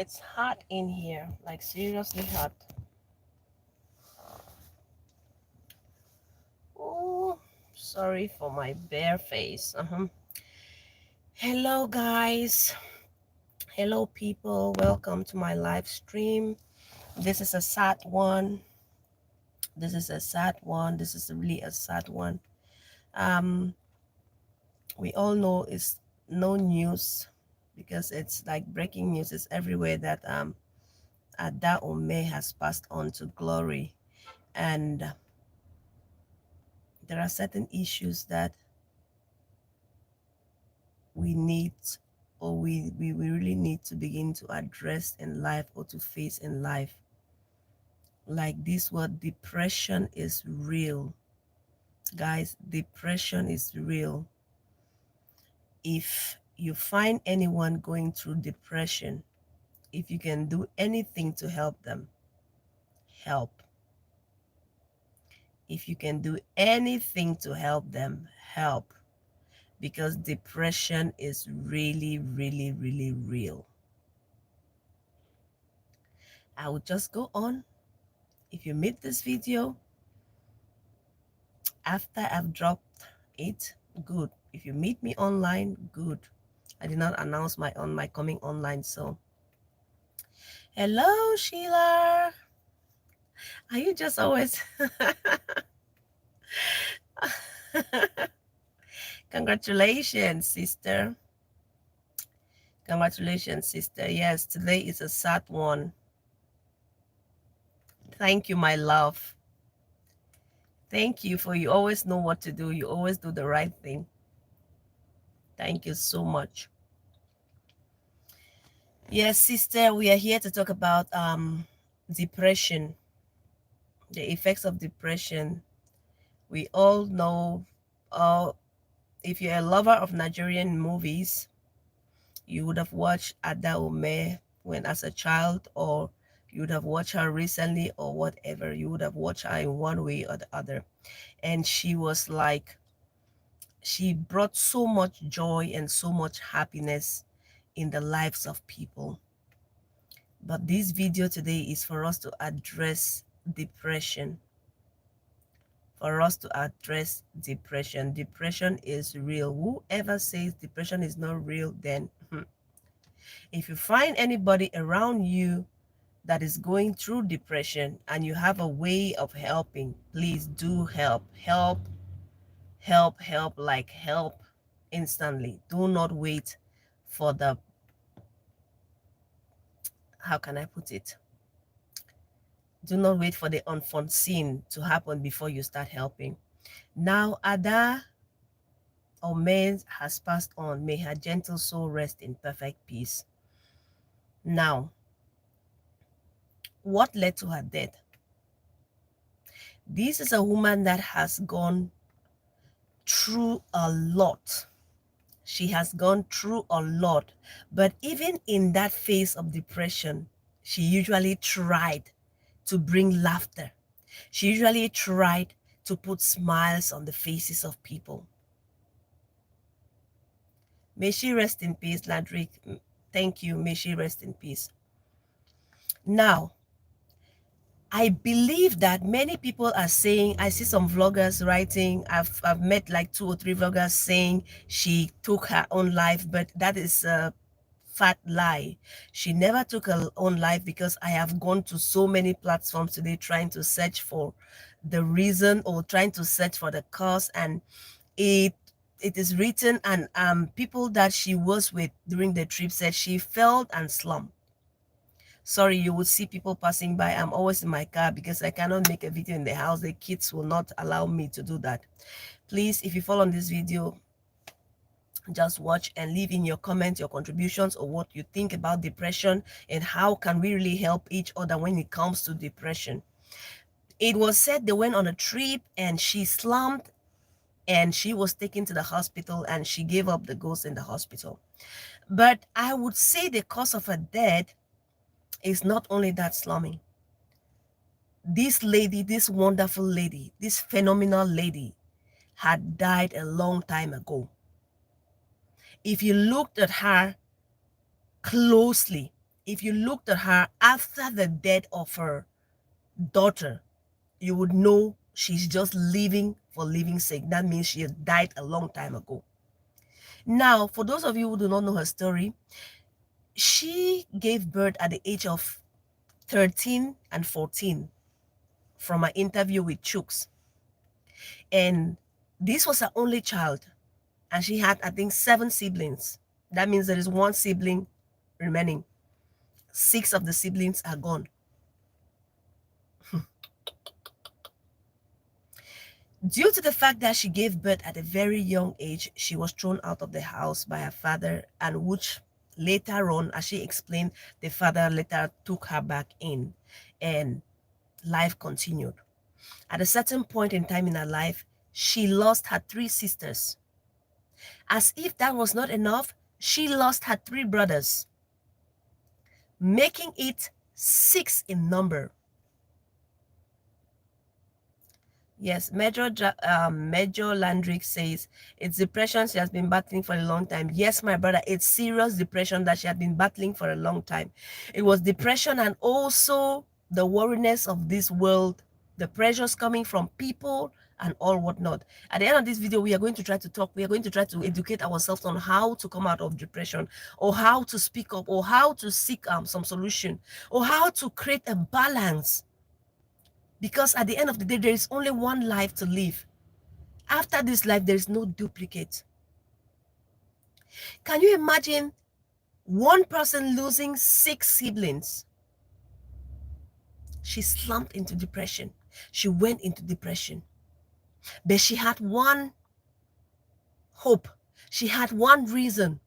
It's hot in here, like seriously hot. Oh, sorry for my bare face. Hello, guys. Hello, people. Welcome to my live stream. This is a sad one. This is a sad one. This is really a sad one. Um, we all know it's no news because it's like breaking news. It's everywhere that Ada Umeh has passed on to glory, and there are certain issues that we need, or we really need to begin to address in life or to face in life. Like this word, depression is real. Guys, depression is real. If you find anyone going through depression, if you can do anything to help them, help. If you can do anything to help them, help. Because depression is really, really, really real. I will just go on. If you meet this video after I've dropped it, good. If you meet me online, good. I did not announce my coming online, so hello, Sheila. Are you just always congratulations, sister. Congratulations, sister. Yes, today is a sad one. Thank you, my love. Thank you for you always know what to do. You always do the right thing. Thank you so much. Yes, sister, we are here to talk about depression, the effects of depression. We all know, if you're a lover of Nigerian movies, you would have watched Ada Umeh when as a child, or you would have watched her recently, or whatever. You would have watched her in one way or the other. And she was like, she brought so much joy and so much happiness in the lives of people. But this video today is for us to address depression. For us to address depression. Depression is real. Whoever says depression is not real, then if you find anybody around you that is going through depression and you have a way of helping, please do help. Like help instantly. Do not wait for the, how can I put it? Do not wait for the unforeseen to happen before you start helping. Now, Ada Umeh has passed on. May her gentle soul rest in perfect peace. Now, what led to her death? This is a woman that has gone through a lot. She has gone through a lot. But even in that phase of depression, she usually tried to bring laughter. She usually tried to put smiles on the faces of people. May she rest in peace, Ladrick. Thank you. May she rest in peace. Now, I believe that many people are saying, I see some vloggers writing, I've met like 2 or 3 vloggers saying she took her own life, but that is a fat lie. She never took her own life, because I have gone to so many platforms today trying to search for the reason, or trying to search for the cause, and it is written, and people that she was with during the trip said she fell and slumped. Sorry, you would see people passing by. I'm always in my car because I cannot make a video in the house. The kids will not allow me to do that. Please, if you follow on this video, just watch and leave in your comments your contributions, or what you think about depression and how can we really help each other when it comes to depression. It was said they went on a trip and she slumped and she was taken to the hospital and she gave up the ghost in the hospital. But I would say the cause of her death is not only that slumming. This lady, this wonderful lady, this phenomenal lady had died a long time ago. If you looked at her closely, if you looked at her after the death of her daughter, you would know she's just living for living's sake. That means she has died a long time ago. Now, for those of you who do not know her story, she gave birth at the age of 13 and 14 from an interview with Chooks. And this was her only child. And she had, I think, 7 siblings. That means there is 1 sibling remaining. 6 of the siblings are gone. Due to the fact that she gave birth at a very young age, she was thrown out of the house by her father, and which later on, as she explained, the father later took her back in, and life continued. At a certain point in time in her life, she lost her 3 sisters. As if that was not enough, she lost her 3 brothers, making it 6 in number. Yes, Major Landrick says it's depression she has been battling for a long time. Yes, my brother, it's serious depression that she had been battling for a long time. It was depression and also the worriness of this world, the pressures coming from people and all whatnot. At the end of this video, we are going to try to talk. We are going to try to educate ourselves on how to come out of depression, or how to speak up, or how to seek some solution, or how to create a balance. Because at the end of the day, there is only one life to live. After this life, there is no duplicate. Can you imagine one person losing 6 siblings? She slumped into depression. She went into depression. But she had one hope. She had one reason.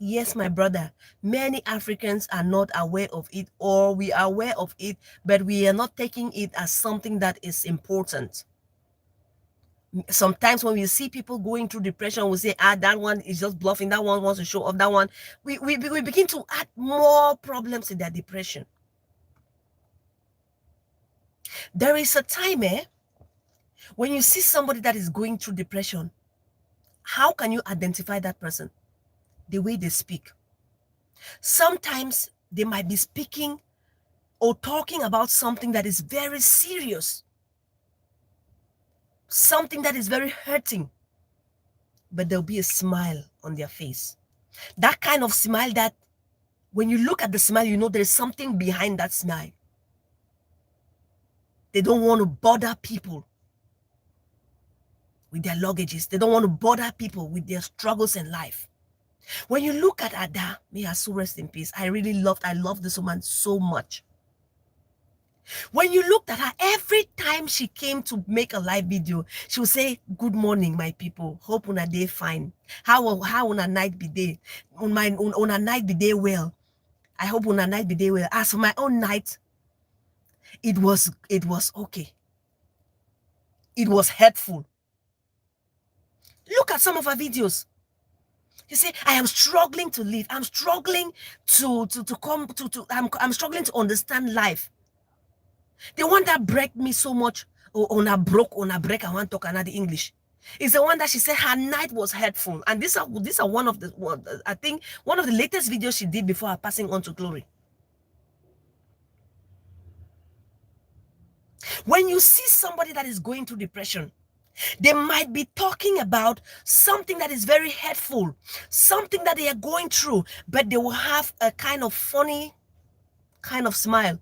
Yes, my brother, many Africans are not aware of it, or we are aware of it, but we are not taking it as something that is important. Sometimes when we see people going through depression, we say, that one is just bluffing, that one wants to show off, that one. We begin to add more problems in their depression. There is a time, when you see somebody that is going through depression, how can you identify that person? The way they speak. Sometimes they might be speaking or talking about something that is very serious, something that is very hurting, but there'll be a smile on their face. That kind of smile that when you look at the smile, you know there's something behind that smile. They don't want to bother people with their luggages. They don't want to bother people with their struggles in life. When you look at Ada, may her soul rest in peace. I love this woman so much. When you looked at her, every time she came to make a live video, she would say, "Good morning, my people. Hope on a day fine. How on a night be day? On a night be day well. I hope on a night be day well." As for my own night, it was okay. It was hurtful. Look at some of her videos. You say, "I am struggling to live. I'm struggling I'm struggling to understand life." The one that broke me so much, on a break, I want to talk another English, is the one that she said her night was hurtful. And these are one of the, I think, one of the latest videos she did before her passing on to glory. When you see somebody that is going through depression, they might be talking about something that is very hurtful, something that they are going through, but they will have a kind of funny kind of smile.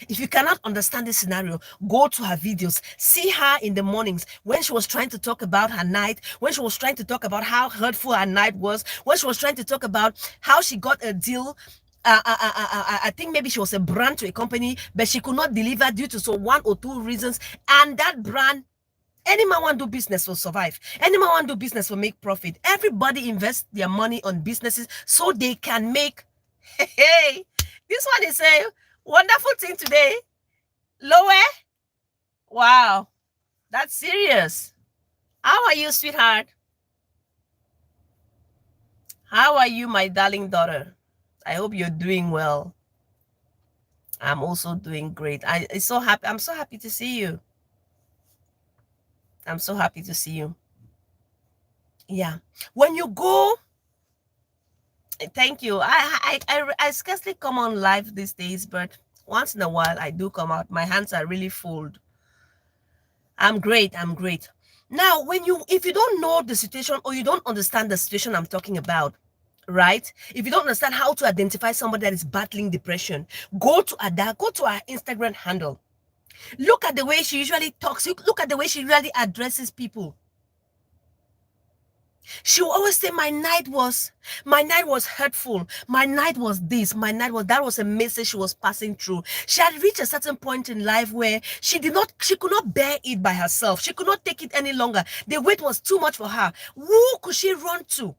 If you cannot understand this scenario, go to her videos. See her in the mornings when she was trying to talk about her night, when she was trying to talk about how hurtful her night was, when she was trying to talk about how she got a deal. I think maybe she was a brand to a company, but she could not deliver due to 1 or 2 reasons. And that brand, any man want to do business will survive. Any man want to do business will make profit. Everybody invests their money on businesses so they can make. Hey, this one is a wonderful thing today. Lower. Wow, that's serious. How are you, sweetheart? How are you, my darling daughter? I hope you're doing well. I'm also doing great. I'm so happy to see you. I'm so happy to see you. Yeah. When you go, thank you. I scarcely come on live these days, but once in a while I do come out. My hands are really full. I'm great. I'm great. Now, if you don't know the situation or you don't understand the situation I'm talking about, right? If you don't understand how to identify somebody that is battling depression, go to Ada, go to our Instagram handle. Look at the way she usually talks. Look at the way she usually addresses people. She will always say, my night was hurtful. My night was this. That was a message she was passing through. She had reached a certain point in life where she could not bear it by herself. She could not take it any longer. The weight was too much for her. Who could she run to?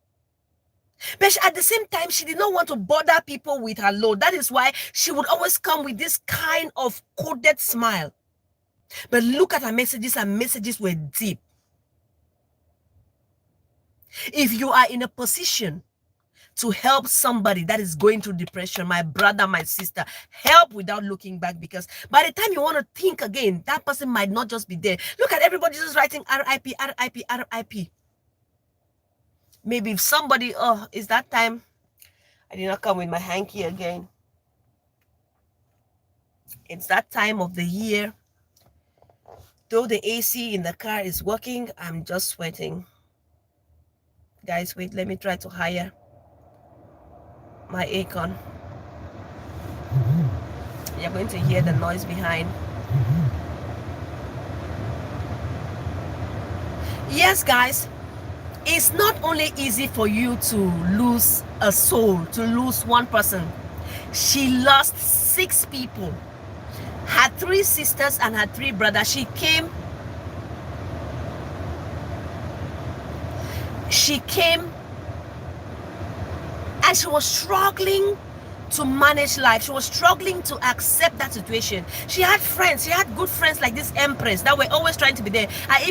But at the same time, she did not want to bother people with her load. That is why she would always come with this kind of coded smile. But look at her messages. Her messages were deep. If you are in a position to help somebody that is going through depression, my brother, my sister, help without looking back, because by the time you want to think again, that person might not just be there. Look at everybody just writing RIP, RIP, RIP. Maybe if somebody, it's that time. I did not come with my hanky again. It's that time of the year. Though the AC in the car is working, I'm just sweating. Guys, wait, let me try to hire my aircon. You're going to hear the noise behind. Yes, guys, it's not only easy for you to lose a soul, to lose one person. She lost 6 people. Her 3 sisters and her 3 brothers. She came and she was struggling to manage life. She was struggling to accept that situation. She had friends. She had good friends like this Empress that were always trying to be there. I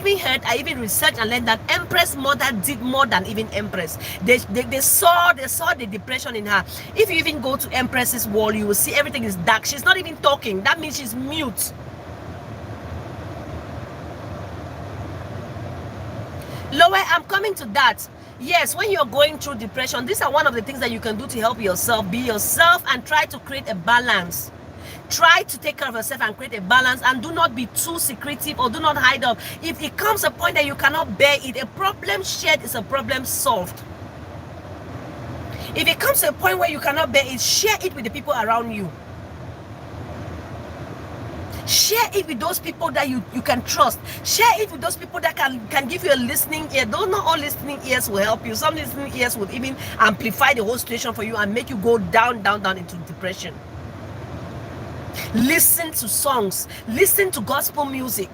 even researched and learned that Empress mother did more than even Empress. They saw the depression in her. If you even go to Empress's wall, you will see everything is dark. She's not even talking. That means she's mute. Lower, I'm coming to that. Yes, when you're going through depression, these are one of the things that you can do to help yourself. Be yourself and try to create a balance. Try to take care of yourself and create a balance, and do not be too secretive or do not hide up. If it comes a point that you cannot bear it, a problem shared is a problem solved. If it comes to a point where you cannot bear it, share it with the people around you. Share it with those people that you can trust. Share it with those people that can give you a listening ear. Though not all listening ears will help you. Some listening ears would even amplify the whole situation for you and make you go down into depression. Listen to songs. Listen to gospel music.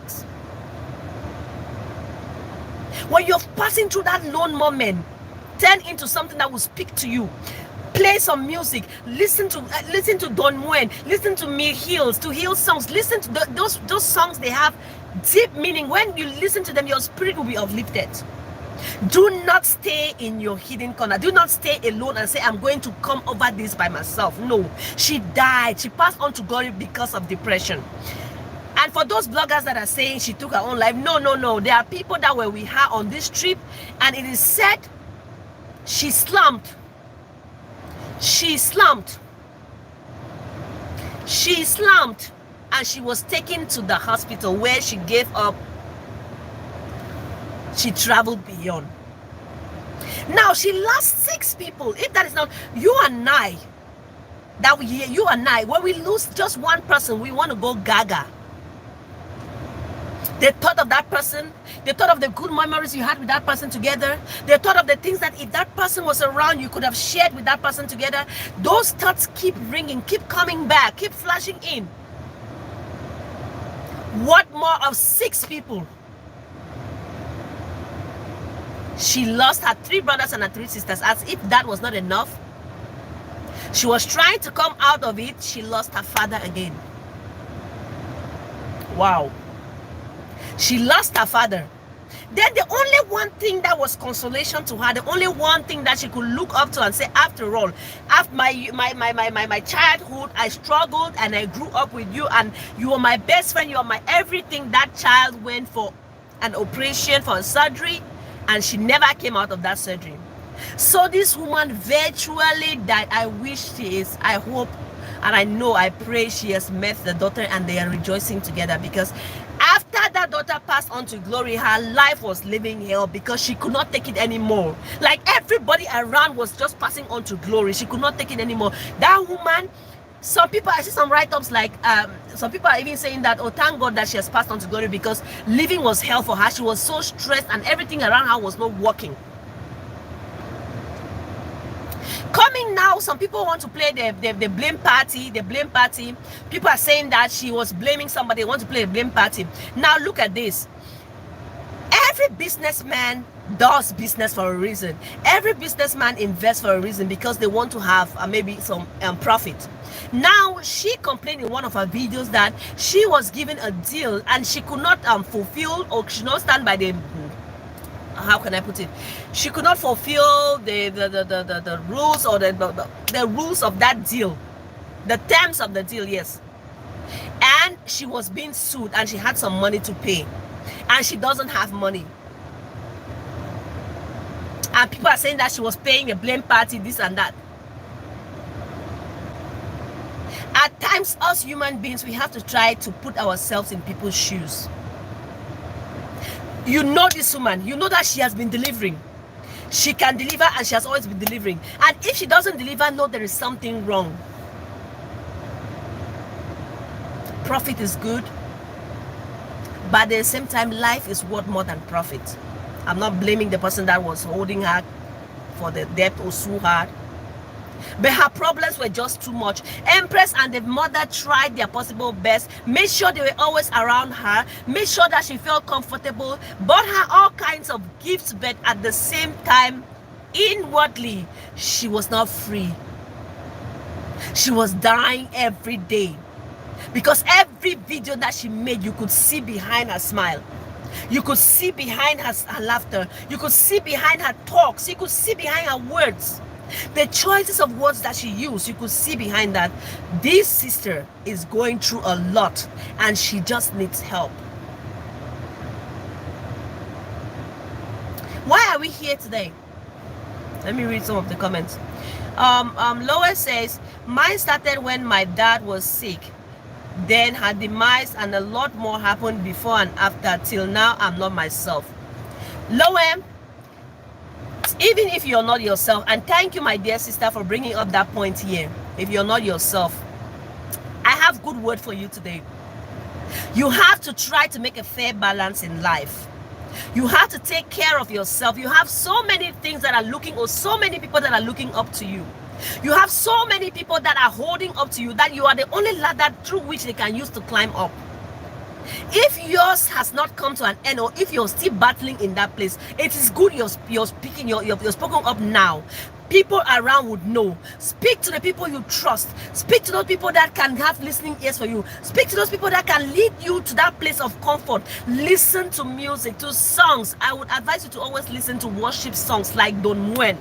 When you're passing through that lone moment, turn into something that will speak to you. Play some music. Listen to Don Nguyen. Listen to Me Hills, to Hill songs. Listen to those songs. They have deep meaning. When you listen to them, your spirit will be uplifted. Do not stay in your hidden corner. Do not stay alone and say, I'm going to come over this by myself. No, she died. She passed on to glory because of depression. And for those bloggers that are saying she took her own life, no. There are people that were with her on this trip, and it is said she slumped. She slumped, and she was taken to the hospital where she gave up. She traveled beyond. Now she lost 6 people. If that is not you and I, when we lose just one person, we want to go gaga. They thought of that person. They thought of the good memories you had with that person together. They thought of the things that if that person was around, you could have shared with that person together. Those thoughts keep ringing, keep coming back, keep flashing in. What more of 6 people? She lost her 3 brothers and her 3 sisters. As if that was not enough, she was trying to come out of it. She lost her father again. Wow. She lost her father. Then the only one thing that was consolation to her, the only one thing that she could look up to and say, after all, after my childhood, I struggled and I grew up with you, and you were my best friend, you are my everything. That child went for an operation, for a surgery, and she never came out of that surgery. So this woman virtually died. I wish she is, I hope, and I know, I pray she has met the daughter and they are rejoicing together, because after that daughter passed on to glory, her life was living hell because she could not take it anymore. Like everybody around was just passing on to glory. She could not take it anymore. That woman, some people, I see some write-ups like some people are even saying that, oh, thank God that she has passed on to glory, because living was hell for her. She was so stressed and everything around her was not working. Coming now, some people want to play the blame party. The blame party. People are saying that she was blaming somebody. They want to play a blame party. Now look at this. Every businessman does business for a reason. Every businessman invests for a reason, because they want to have maybe some profit. Now she complained in one of her videos that she was given a deal and she could not fulfill, or she not stand by the, how can I put it, she could not fulfill the rules, or the rules of that deal, the terms of the deal. Yes. And she was being sued and she had some money to pay, and she doesn't have money, and people are saying that she was paying a blame party, this and that. At times, us human beings, we have to try to put ourselves in people's shoes. You know this woman, you know that she has been delivering. She can deliver, and she has always been delivering. And if she doesn't deliver, no, there is something wrong. Profit is good, but at the same time, life is worth more than profit. I'm not blaming the person that was holding her for the debt or sue her, but her problems were just too much. Empress and the mother tried their possible best, made sure they were always around her, made sure that she felt comfortable, bought her all kinds of gifts, but at the same time, inwardly, she was not free. She was dying every day, because every video that she made, you could see behind her smile. You could see behind her laughter. You could see behind her talks. You could see behind her words. The choices of words that she used, you could see behind that. This sister is going through a lot and she just needs help. Why are we here today? Let me read some of the comments. Lois says, mine started when my dad was sick. Then her demise, and a lot more happened before and after. Till now, I'm not myself. Lois, even if you're not yourself, and thank you, my dear sister, for bringing up that point here. If you're not yourself, I have good word for you today. You have to try to make a fair balance in life. You have to take care of yourself. You have so many things that are looking, or so many people that are looking up to you. You have so many people that are holding up to you, that you are the only ladder through which they can use to climb up. If yours has not come to an end, or if you're still battling in that place, it is good you're speaking, you're spoken up now. People around would know. Speak to the people you trust. Speak to those people that can have listening ears for you. Speak to those people that can lead you to that place of comfort. Listen to music, to songs. I would advise you to always listen to worship songs like Don Muen.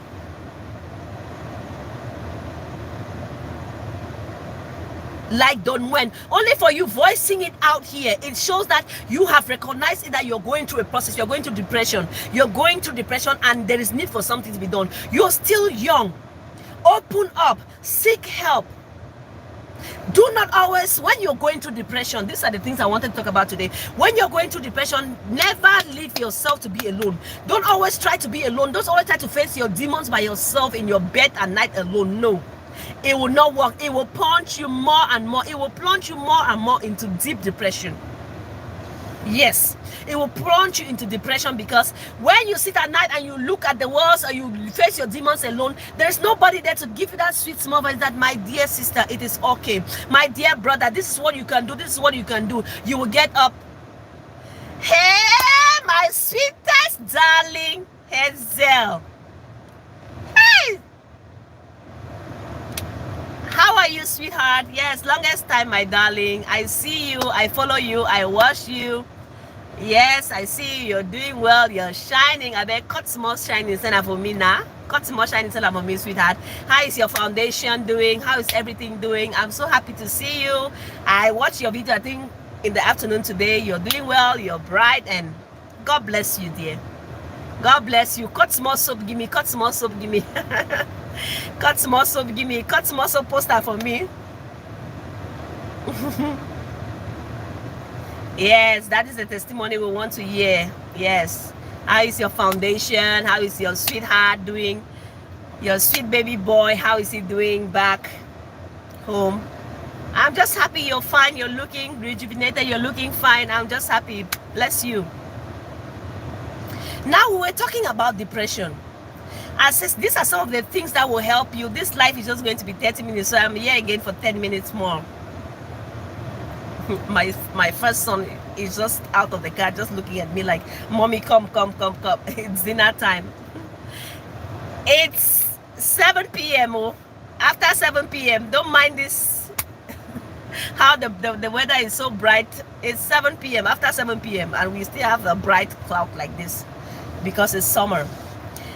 Like Don Muen, only for you voicing it out here, it shows that you have recognized it, that you're going through a process, you're going through depression, and there is need for something to be done. You're still young. Open up, seek help. Do not always, when you're going through depression, these are the things I wanted to talk about today. When you're going through depression, never leave yourself to be alone. Don't always try to be alone. Don't always try to face your demons by yourself in your bed at night alone. No. It will not work. It will punch you more and more. It will plunge you more and more into deep depression. Yes, it will plunge you into depression, because when you sit at night and you look at the walls, or you face your demons alone, there's nobody there to give you that sweet small voice that, my dear sister, it is okay. My dear brother, this is what you can do. This is what you can do. You will get up. Hey, my sweetest darling Hazel. Hey! How are you, sweetheart? Yes, longest time, my darling. I see you, I follow you, I watch you. Yes, I see you. You're doing well. You're shining. I bet cut small shining instead for me now. Cut small shining instead for me, sweetheart. How is your foundation doing? How is everything doing? I'm so happy to see you. I watched your video, I think, in the afternoon today. You're doing well. You're bright, and God bless you, dear. God bless you. Cut small soap, give me. Cut small soap, give me. Cut small soap, give me. Cut small soap poster for me. Yes, that is the testimony we want to hear. Yes. How is your foundation? How is your sweetheart doing? Your sweet baby boy, how is he doing back home? I'm just happy you're fine. You're looking rejuvenated. You're looking fine. I'm just happy. Bless you. Now we were talking about depression. I said these are some of the things that will help you. This life is just going to be 30 minutes, so I'm here again for 10 minutes more. My first son is just out of the car, just looking at me like, "Mommy, come. It's dinner time." It's 7 p.m. Oh. After 7 p.m. Don't mind this. How the weather is so bright. It's 7 p.m. After 7 p.m. and we still have a bright cloud like this because it's summer.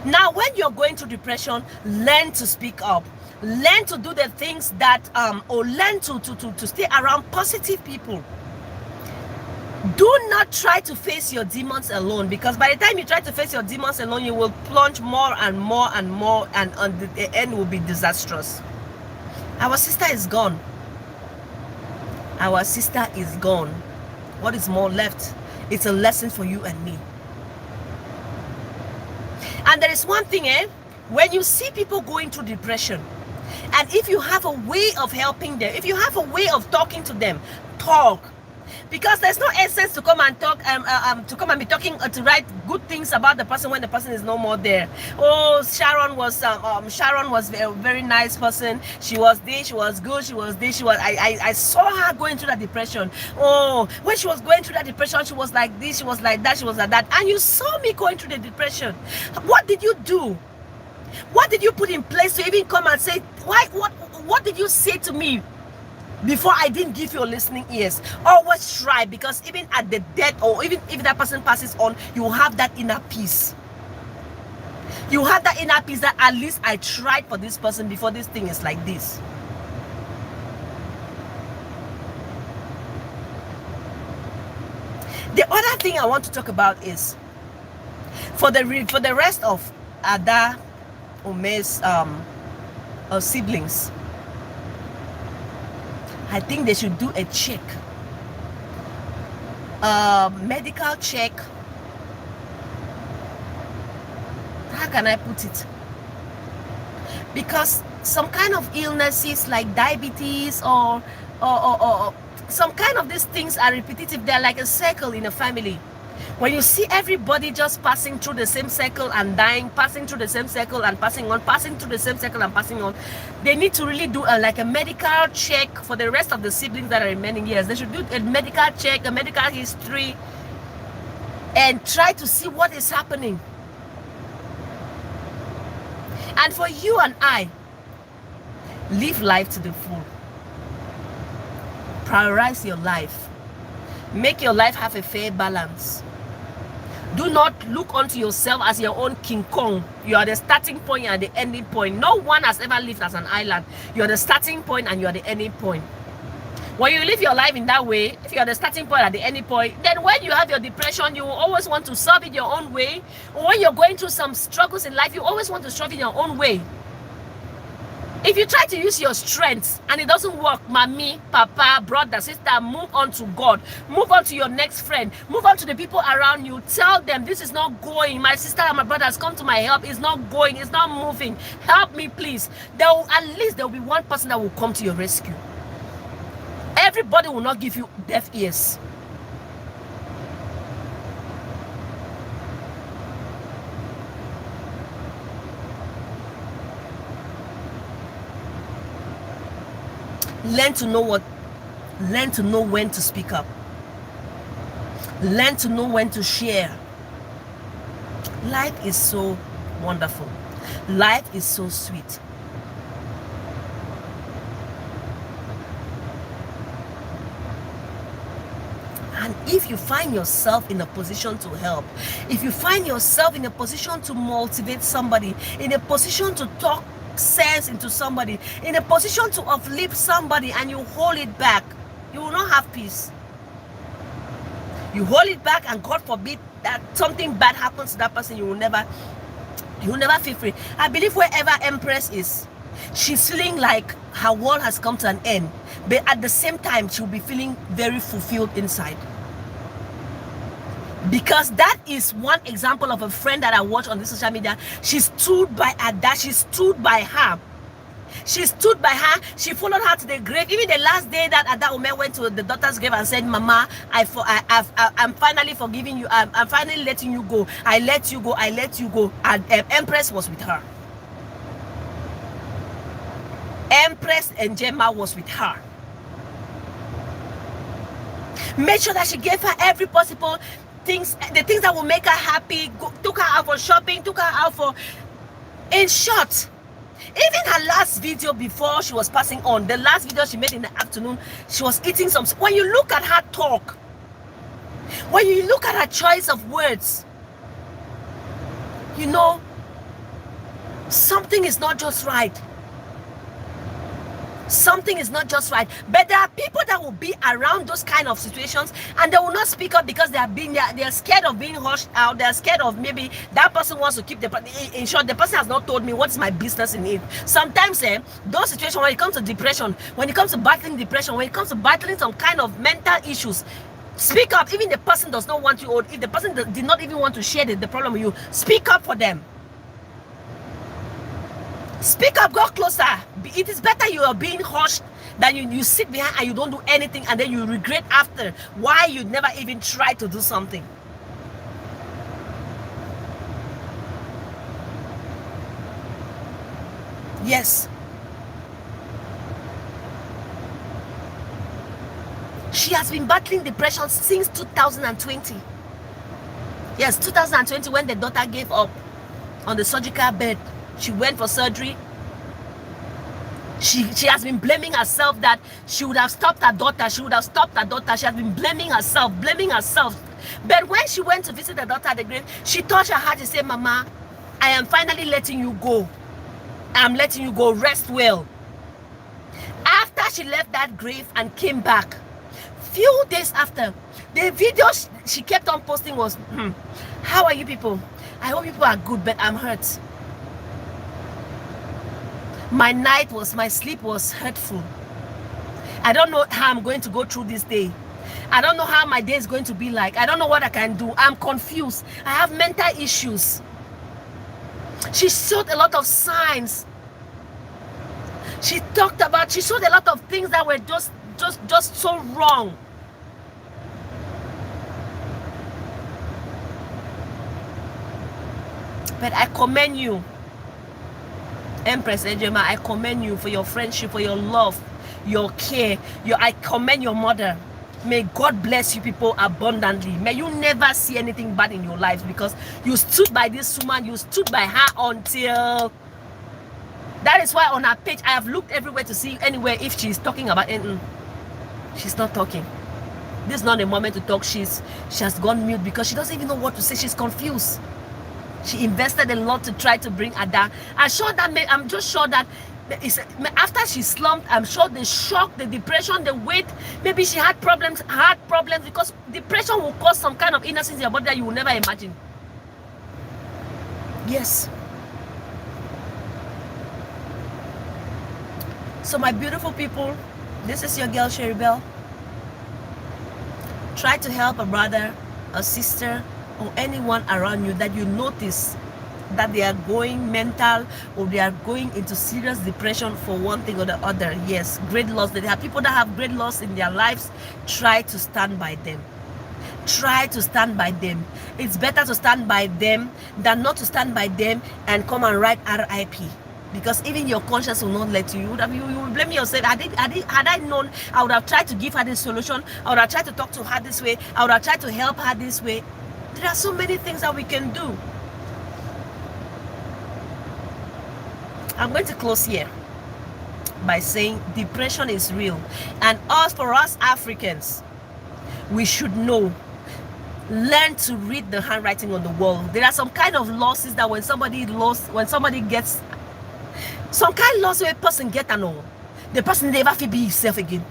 Now, when you're going through depression, learn to speak up. Learn to do the things that or learn to stay around positive people. Do not try to face your demons alone, because by the time you try to face your demons alone, you will plunge more and more, and the end will be disastrous. Our sister is gone. Our sister is gone. What is more left? It's a lesson for you and me. And there is one thing, when you see people going through depression, and if you have a way of helping them, if you have a way of talking to them, talk. Because there's no essence to come and talk, to come and be talking, to write good things about the person when the person is no more there. Oh, Sharon was a very nice person. She was this, she was good, she was this, she was. I saw her going through that depression. Oh, when she was going through that depression, she was like this, she was like that, she was like that. And you saw me going through the depression. What did you do? What did you put in place to even come and say, why? What did you say to me before I didn't give you listening ears? Always try, because even at the death, or even if that person passes on, you have that inner peace. You have that inner peace that at least I tried for this person before this thing is like this. The other thing I want to talk about is for the rest of Ada Umeh's siblings, I think they should do a check, medical check. How can I put it? Because some kind of illnesses like diabetes or some kind of these things are repetitive. They're like a circle in a family. When you see everybody just passing through the same circle and dying, passing through the same circle and passing on, passing through the same circle and passing on, they need to really do like a medical check for the rest of the siblings that are remaining years. They should do a medical check, a medical history, and try to see what is happening. And for you and I, live life to the full. Prioritize your life. Make your life have a fair balance. Do not look onto yourself as your own King Kong. You are the starting point and the ending point. No one has ever lived as an island. You are the starting point and you are the ending point. When you live your life in that way, if you are the starting point at the ending point, then when you have your depression, you will always want to solve it your own way. Or when you're going through some struggles in life, you always want to solve it your own way. If you try to use your strength and it doesn't work, mommy, papa, brother, sister, move on to God. Move on to your next friend. Move on to the people around you. Tell them this is not going. My sister and my brother has come to my help. It's not going. It's not moving. Help me, please. At least there will be one person that will come to your rescue. Everybody will not give you deaf ears. Learn to know when to speak up. Learn to know when to share. Life is so wonderful. Life is so sweet. And if you find yourself in a position to help, if you find yourself in a position to motivate somebody, in a position to talk sense into somebody, in a position to uplift somebody, and you hold it back, you will not have peace. You hold it back, and God forbid that something bad happens to that person, you will never feel free. I believe wherever Empress is, she's feeling like her world has come to an end, but at the same time she'll be feeling very fulfilled inside. Because that is one example of a friend that I watched on the social media. She stood by her dad. She stood by her. She stood by her. She followed her to the grave. Even the last day that Umeh went to the daughter's grave and said, Mama, I'm finally forgiving you. I'm finally letting you go. I let you go. I let you go. And Empress was with her. Empress and Gemma was with her. Made sure that she gave her every possible things, the things that will make her happy. Took her out for shopping, took her out for, in short, even her last video before she was passing on, the last video she made in the afternoon, she was eating some. When you look at her talk, when you look at her choice of words, you know, something is not just right. Something is not just right. But there are people that will be around those kind of situations and they will not speak up because they're scared of being hushed out. They're scared of maybe that person wants to keep the, in short, the person has not told me what's my business in it. Sometimes those situations, when it comes to depression, when it comes to battling depression, when it comes to battling some kind of mental issues, speak up. Even the person does not want you, or if the person did not even want to share the problem with you, speak up for them. Speak up, go closer. It is better you are being hushed than you sit behind and you don't do anything and then you regret after why you never even tried to do something. Yes. She has been battling depression since 2020. Yes, 2020 when the daughter gave up on the surgical bed. She went for surgery. She has been blaming herself that she would have stopped her daughter. She would have stopped her daughter. She has been blaming herself, blaming herself. But when she went to visit her daughter at the grave, she touched her heart and said, Mama, I am finally letting you go. I'm letting you go. Rest well. After she left that grave and came back, few days after, the video she kept on posting was, how are you people? I hope people are good, but I'm hurt. My sleep was hurtful. I don't know how I'm going to go through this day. I don't know how my day is going to be like. I don't know what I can do. I'm confused. I have mental issues. She showed a lot of signs. She showed a lot of things that were just so wrong. But I commend you, Empress Ejema. I commend you for your friendship, for your love, your care. I commend your mother. May God bless you people abundantly. May you never see anything bad in your lives because you stood by this woman. You stood by her until. That is why on her page, I have looked everywhere to see anywhere if she's talking about anything. She's not talking. This is not a moment to talk. She has gone mute because she doesn't even know what to say. She's confused. She invested a lot to try to bring her down. I'm just sure that after she slumped, I'm sure the shock, the depression, the weight, maybe she had problems, because depression will cause some kind of illness in your body that you will never imagine. Yes. So my beautiful people, this is your girl Sherry Bell. Try to help a brother, a sister, or anyone around you that you notice that they are going mental or they are going into serious depression for one thing or the other. Yes, great loss. There are people that have great loss in their lives. Try to stand by them. Try to stand by them. It's better to stand by them than not to stand by them and come and write RIP. Because even your conscience will not let you. You will blame yourself. Had I known, I would have tried to give her this solution. I would have tried to talk to her this way. I would have tried to help her this way. There are so many things that we can do. I'm going to close here by saying depression is real. And for us Africans, we should know. Learn to read the handwriting on the wall. There are some kind of losses that when somebody gets some kind of loss where a person get an all, the person never feel be himself again.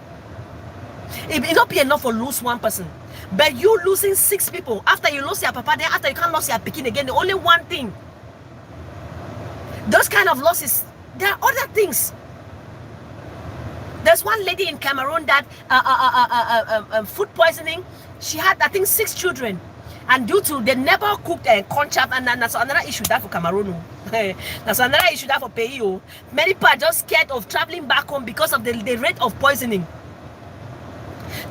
It may not be enough for lose one person. But you losing 6 people after you lost your papa, then after you can't lose your picking again, the only one thing. Those kind of losses, there are other things. There's one lady in Cameroon that food poisoning. She had, I think, 6 children, and due to they never cooked a conchaf, and that's another issue that for Cameroon. That's another issue that for PEO. Many people are just scared of traveling back home because of the rate of poisoning.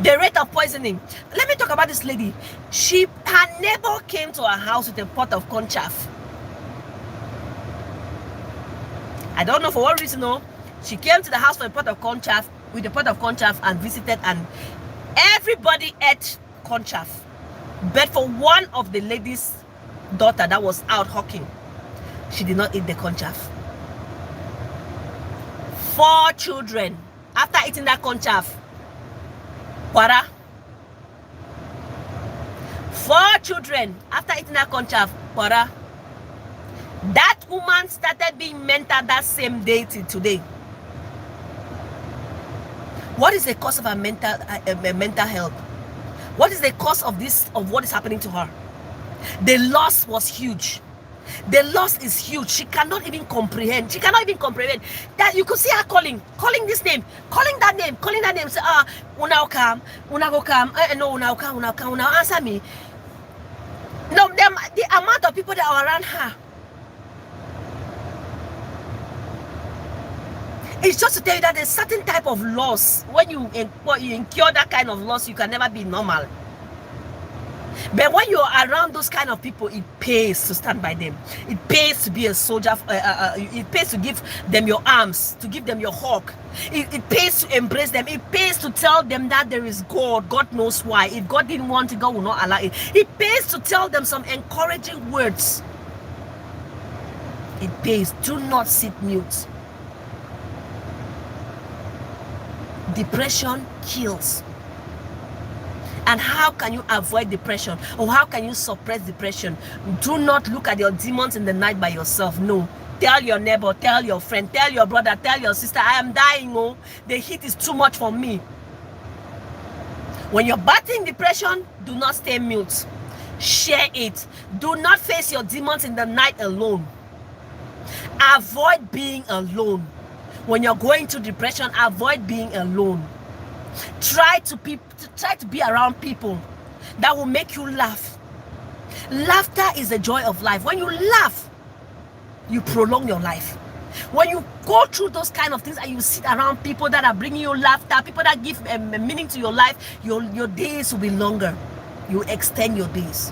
The rate of poisoning. Let me talk about this lady. Her neighbor came to her house with a pot of conchaf. I don't know for what reason. No, she came to the house for a pot of conchaf, with a pot of conchaf, and visited, and everybody ate conchaf. But for one of the lady's daughter that was out hawking, she did not eat the conchaf. 4 children, after eating that conchaf, Kwara. 4 children, after eating that conchaf, Kwara. That woman started being mental that same day till today. What is the cause of her mental health? What is the cause of this, of what is happening to her? The loss was huge. The loss is huge. She cannot even comprehend. She cannot even comprehend that you could see her calling this name, calling that name, say, una come, una go come, no, una come, una answer me. No, the amount of people that are around her. It's just to tell you that there's certain type of loss. When you incur that kind of loss, you can never be normal. But when you're around those kind of people, it pays to stand by them. It pays to be a soldier. It pays to give them your arms, to give them your hug. It pays to embrace them. It pays to tell them that there is God. God knows why. If God didn't want it, God will not allow it. It pays to tell them some encouraging words. It pays. Do not sit mute. Depression kills. And how can you avoid depression, or how can you suppress depression? Do not look at your demons in the night by yourself. No, tell your neighbor, tell your friend, tell your brother, tell your sister, I am dying. Oh, the heat is too much for me. When you're battling depression, do not stay mute. Share it. Do not face your demons in the night alone. Avoid being alone. When you're going through depression, avoid being alone. Try to be around people that will make you laugh. Laughter is the joy of life. When you laugh, you prolong your life. When you go through those kind of things and you sit around people that are bringing you laughter, people that give a meaning to your life, your days will be longer. You extend your days.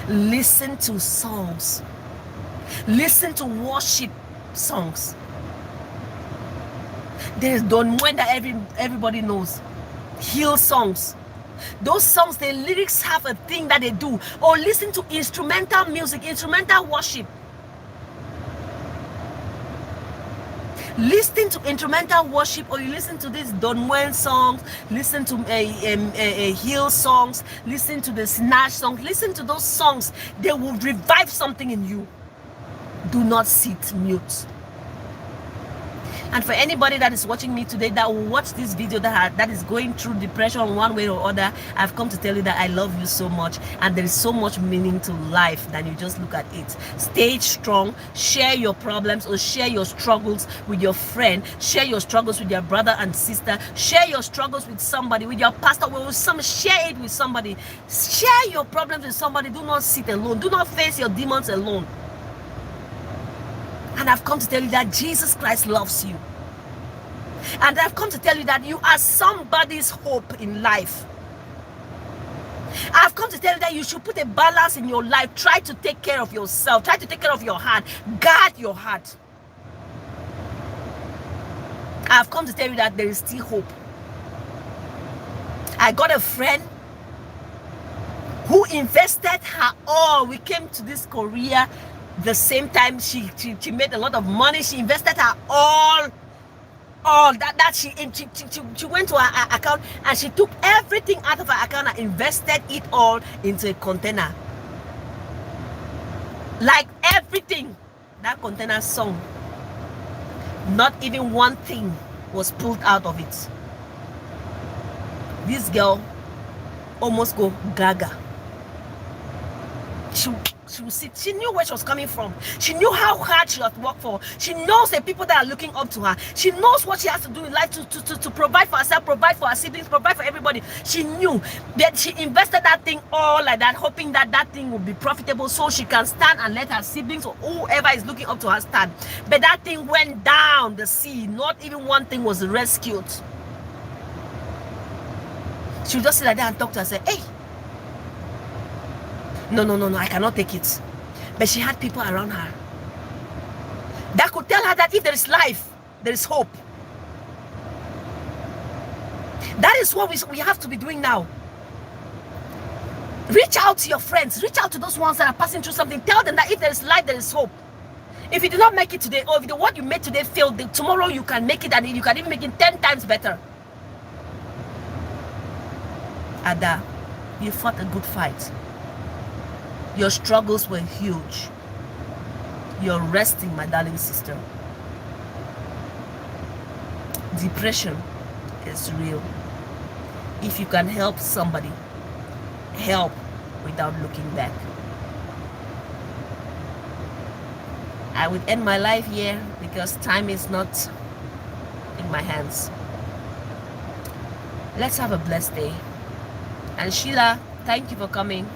Listen to songs. Listen to worship songs. There's Don Juan that everybody knows. Hill songs. Those songs, the lyrics have a thing that they do. Or listen to instrumental music, instrumental worship. Listen to instrumental worship, or you listen to these Don Juan songs, listen to Hill songs, listen to the Snatch songs, listen to those songs. They will revive something in you. Do not sit mute. And for anybody that is watching me today that will watch this video that is going through depression one way or other, I've come to tell you that I love you so much, and there is so much meaning to life than you just look at it. Stay strong. Share your problems or share your struggles with your friend. Share your struggles with your brother and sister. Share your struggles with somebody, with your pastor, share it with somebody. Share your problems with somebody. Do not sit alone. Do not face your demons alone. And I've come to tell you that Jesus Christ loves you. And I've come to tell you that you are somebody's hope in life. I've come to tell you that you should put a balance in your life. Try to take care of yourself. Try to take care of your heart. Guard your heart. I've come to tell you that there is still hope. I got a friend who invested her all. We came to this Korea the same time. She made a lot of money. She invested her all that she went to her account and she took everything out of her account and invested it all into a container. Like everything, that container sung. Not even one thing was pulled out of it. This girl almost go gaga. She would sit. She knew where she was coming from. She knew how hard she had worked for. She knows the people that are looking up to her. She knows what she has to do in life to provide for herself, provide for her siblings, provide for everybody. She knew that she invested that thing all like that, hoping that that thing would be profitable so she can stand and let her siblings or whoever is looking up to her stand. But that thing went down the sea. Not even one thing was rescued. She would just sit like that and talk to her and say, hey, no, I cannot take it. But she had people around her that could tell her that if there is life, there is hope. That is what we have to be doing now. Reach out to your friends. Reach out to those ones that are passing through something. Tell them that if there is life, there is hope. If you do not make it today, or if what you made today failed, tomorrow you can make it, and you can even make it 10 times better. Ada, you fought a good fight. Your struggles were huge. You're resting, my darling sister. Depression is real. If you can help somebody, help without looking back. I would end my life here because time is not in my hands. Let's have a blessed day. And Sheila, thank you for coming.